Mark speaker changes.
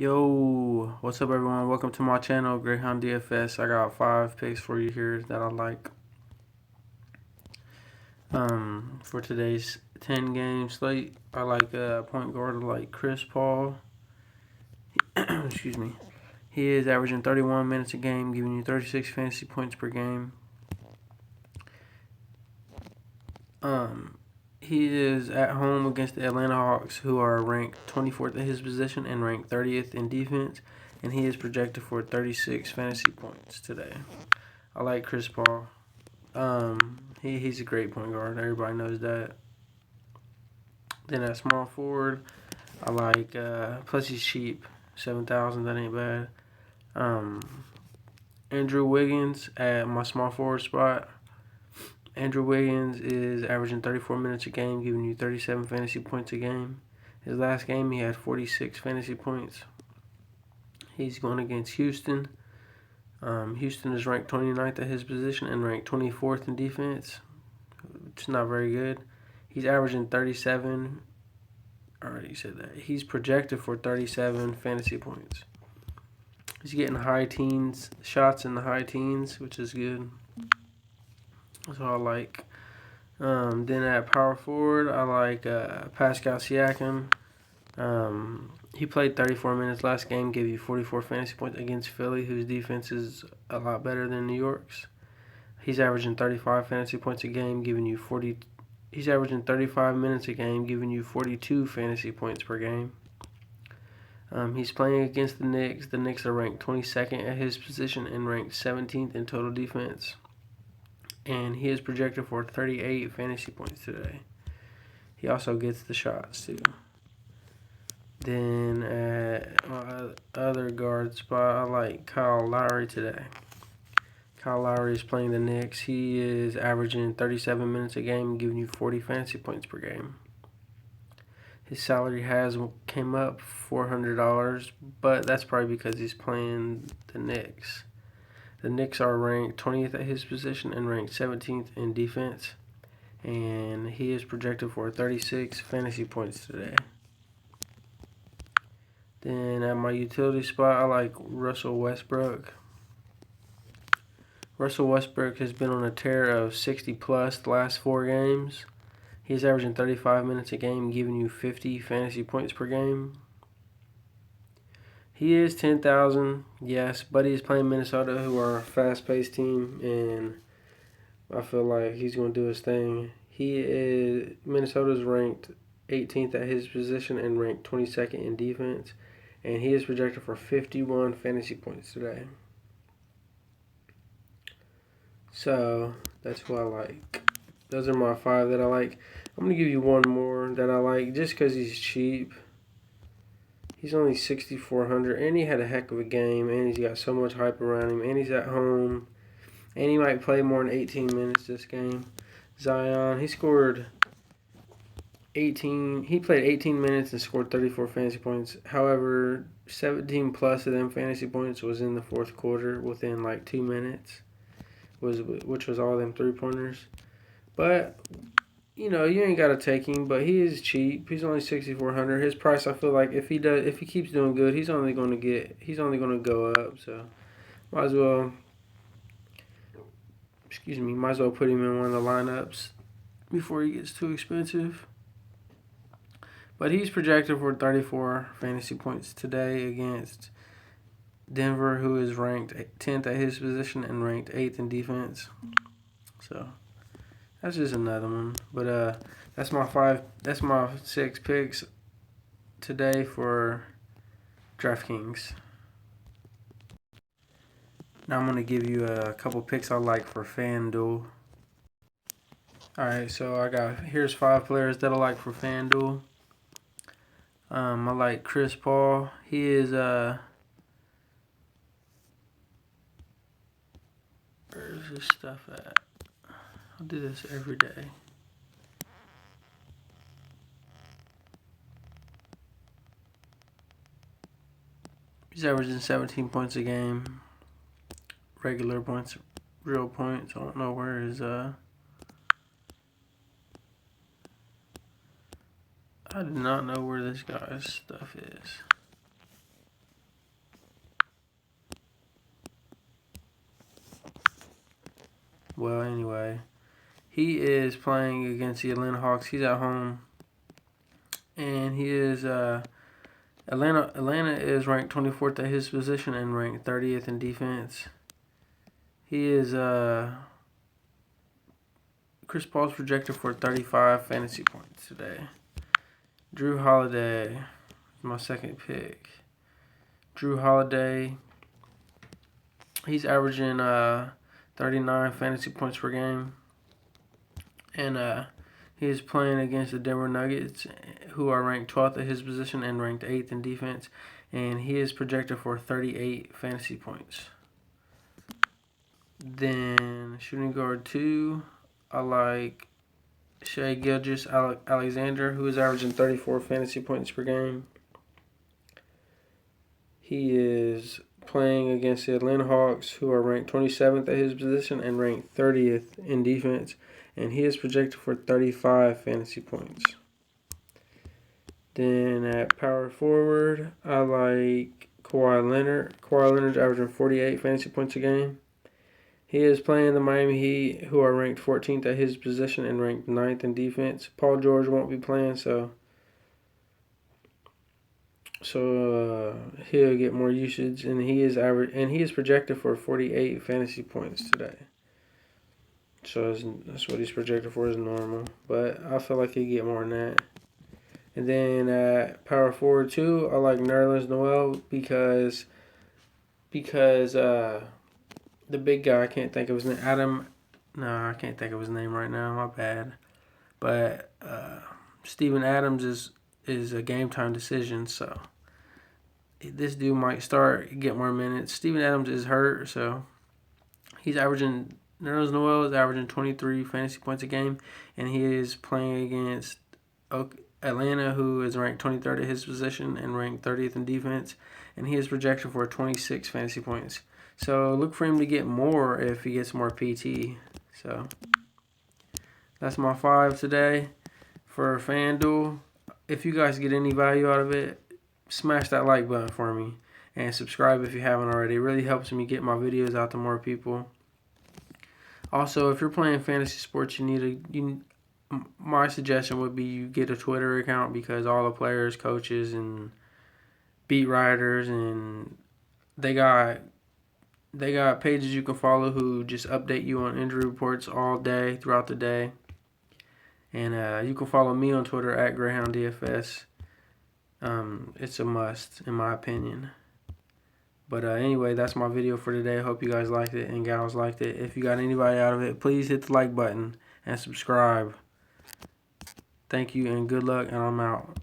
Speaker 1: Yo, what's up everyone? Welcome to my channel, Greyhound DFS. I got 5 picks for you here that I like. For today's 10 game slate, I like point guard like Chris Paul. Excuse me. He is averaging 31 minutes a game, giving you 36 fantasy points per game. He is at home against the Atlanta Hawks, who are ranked 24th at his position and ranked 30th in defense, and he is projected for 36 fantasy points today. I like Chris Paul. He's a great point guard. Everybody knows that. Then at small forward, I like plus he's cheap, 7,000. That ain't bad. Andrew Wiggins at my small forward spot. Andrew Wiggins is averaging 34 minutes a game, giving you 37 fantasy points a game. His last game, he had 46 fantasy points. He's going against Houston. Houston is ranked 29th at his position and ranked 24th in defense, which is not very good. He's averaging 37. I already said that. He's projected for 37 fantasy points. He's getting high teens, shots in the high teens, which is good. That's what I like. Then at power forward, I like Pascal Siakam. He played 34 minutes last game, gave you 44 fantasy points against Philly, whose defense is a lot better than New York's. He's averaging 35 fantasy points a game, giving you 40. He's averaging 35 minutes a game, giving you 42 fantasy points per game. He's playing against the Knicks. The Knicks are ranked 22nd at his position and ranked 17th in total defense. And he is projected for 38 fantasy points today. He also gets the shots too. Then at my other guard spot, I like Kyle Lowry today. Kyle Lowry is playing the Knicks. He is averaging 37 minutes a game, giving you 40 fantasy points per game. His salary has came up $400, but that's probably because he's playing the Knicks. The Knicks are ranked 20th at his position and ranked 17th in defense. And he is projected for 36 fantasy points today. Then at my utility spot, I like Russell Westbrook. Russell Westbrook has been on a tear of 60-plus the last 4 games. He's averaging 35 minutes a game, giving you 50 fantasy points per game. He is 10,000, yes, but he's playing Minnesota, who are a fast-paced team, and I feel like he's going to do his thing. Minnesota's ranked 18th at his position and ranked 22nd in defense, and he is projected for 51 fantasy points today. So that's who I like. Those are my 5 that I like. I'm going to give you one more that I like just because he's cheap. He's only 6,400, and he had a heck of a game, and he's got so much hype around him, and he's at home, and he might play more than 18 minutes this game. Zion, he scored 18. He played 18 minutes and scored 34 fantasy points. However, 17 plus of them fantasy points was in the fourth quarter within like 2 minutes, which was all them 3-pointers. But you ain't gotta take him, but he is cheap. He's only 6,400. His price, I feel like if he keeps doing good, he's only gonna go up. So might as well put him in one of the lineups before he gets too expensive. But he's projected for 34 fantasy points today against Denver, who is ranked 10th at his position and ranked 8th in defense. So that's just another one. But that's my 6 picks today for DraftKings. Now I'm going to give you a couple picks I like for FanDuel. Alright, so here's 5 players that I like for FanDuel. I like Chris Paul. He is where's this stuff at? I do this every day. He's averaging 17 points a game. Regular points, real points. I don't know where his I do not know where this guy's stuff is. Well, anyway, he is playing against the Atlanta Hawks. He's at home, and he is Atlanta is ranked 24th at his position and ranked 30th in defense. He is Chris Paul's projected for 35 fantasy points today. Drew Holiday, my second pick. Drew Holiday, he's averaging 39 fantasy points per game, and he is playing against the Denver Nuggets, who are ranked 12th at his position and ranked 8th in defense, and he is projected for 38 fantasy points. Then shooting guard 2, I like Shai Gilgeous-Alexander, who is averaging 34 fantasy points per game. He is playing against the Atlanta Hawks, who are ranked 27th at his position and ranked 30th in defense, and he is projected for 35 fantasy points. Then at power forward, I like Kawhi Leonard. Kawhi Leonard's averaging 48 fantasy points a game. He is playing the Miami Heat, who are ranked 14th at his position and ranked 9th in defense. Paul George won't be playing, so he'll get more usage, and he is projected for 48 fantasy points today. So that's what he's projected for, is normal, but I feel like he'll get more than that. And then at power forward 2, I like Nerlens Noel because the big guy, I can't think of his name. I can't think of his name right now. My bad. But Steven Adams is a game time decision, so this dude might get more minutes. Steven Adams is hurt, so Nerlens Noel is averaging 23 fantasy points a game, and he is playing against Atlanta, who is ranked 23rd at his position and ranked 30th in defense, and he is projected for 26 fantasy points. So look for him to get more if he gets more PT. So that's my 5 today for FanDuel. If you guys get any value out of it, smash that like button for me and subscribe if you haven't already. It really helps me get my videos out to more people. Also, if you're playing fantasy sports, my suggestion would be you get a Twitter account, because all the players, coaches, and beat writers, and they got pages you can follow who just update you on injury reports all day, throughout the day. And you can follow me on Twitter at Greyhound DFS. It's a must, in my opinion. But anyway, that's my video for today. I hope you guys liked it and gals liked it. If you got anybody out of it, please hit the like button and subscribe. Thank you and good luck, and I'm out.